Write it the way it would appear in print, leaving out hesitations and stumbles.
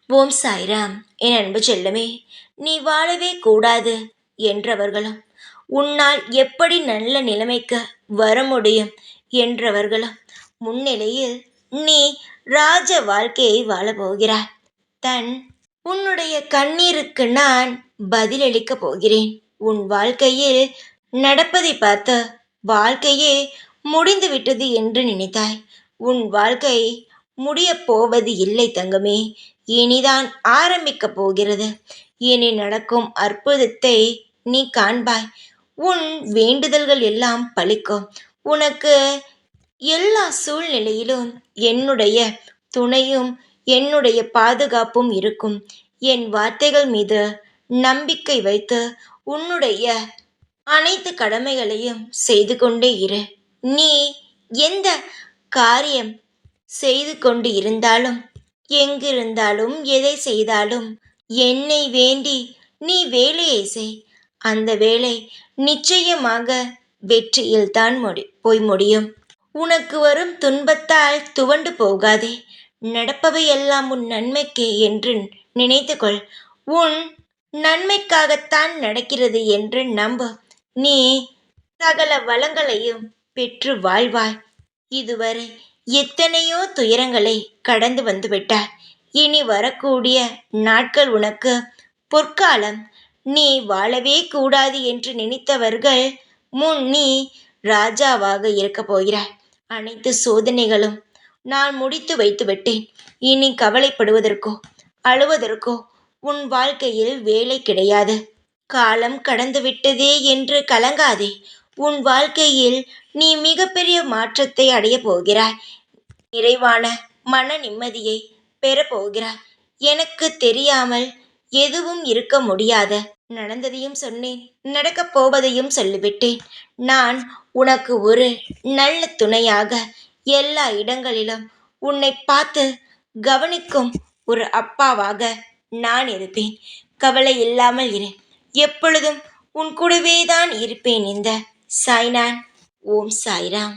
ஓம் சாய்ராம். என் அன்பு செல்லமே, நீ வாழவே கூடாது என்றவர்களும், உன்னால் எப்படி நல்ல நிலைமைக்கு வர முடியும் என்றவர்களும் முன்னிலையில் நீ ராஜ வாழ்க்கையை வாழப்போகிறாய். உன்னுடைய கண்ணீருக்கு நான் பதிலளிக்கப் போகிறேன். உன் வாழ்க்கையில் நடப்பதை பார்த்து வாழ்க்கையே முடிந்துவிட்டது என்று நினைத்தாய். உன் வாழ்க்கை முடியப் போவது இல்லை தங்கமே. இனிதான் ஆரம்பிக்கப் போகிறது. இனி நடக்கும் அற்புதத்தை நீ காண்பாய். உன் வேண்டுதல்கள் எல்லாம் பலிக்கும். உனக்கு எல்லா சூழ்நிலையிலும் என்னுடைய துணையும் என்னுடைய பாதுகாப்பும் இருக்கும். என் வார்த்தைகள் மீது நம்பிக்கை வைத்து உன்னுடைய அனைத்து கடமைகளையும் செய்து கொண்டே இரு. நீ எந்த காரியம் செய்து கொண்டு இருந்தாலும், எங்கிருந்தாலும், எதை செய்தாலும் என்னை வேண்டி நீ வேலையை செய். அந்த வேலை நிச்சயமாக வெற்றியில்தான் போய் முடியும். உனக்கு வரும் துன்பத்தால் துவண்டு போகாதே. நடப்பவை எல்லாம் உன் நன்மைக்கே என்று நினைத்துக்கொள். உன் நன்மைக்காகத்தான் நடக்கிறது என்று நம்பு. நீ சகல வளங்களையும் பெற்று வாழ்வாய். இதுவரை எத்தனையோ துயரங்களை கடந்து வந்துவிட்டாய். இனி வரக்கூடிய நாட்கள் உனக்கு பொற்காலம். நீ வாழவே கூடாது என்று நினைத்தவர்கள் முன் நீ ராஜாவாக இருக்கப் போகிறாய். அனைத்து சோதனைகளும் நான் முடித்து வைத்து விட்டேன். இனி கவலைப்படுவதற்கோ அழுவதற்கோ உன் வாழ்க்கையில் வேலை கிடையாது. காலம் கடந்து விட்டதே என்று கலங்காதே. உன் வாழ்க்கையில் நீ மிகப்பெரிய மாற்றத்தை அடையப் போகிறாய். நிறைவான மன நிம்மதியை பெறப்போகிறாய். எனக்கு தெரியாமல் எதுவும் இருக்க முடியாது. நடந்ததையும் சொன்னேன், நடக்கப் போவதையும் சொல்லிவிட்டேன். நான் உனக்கு ஒரு நல்ல துணையாக எல்லா இடங்களிலும் உன்னை பார்த்து கவனிக்கும் ஒரு அப்பாவாக நான் இருப்பேன். கவலை இல்லாமல் இரு. எப்பொழுதும் உன் கூடவே தான் இருப்பேன். இந்த சாய்நான். ஓம் சாய்ராம்.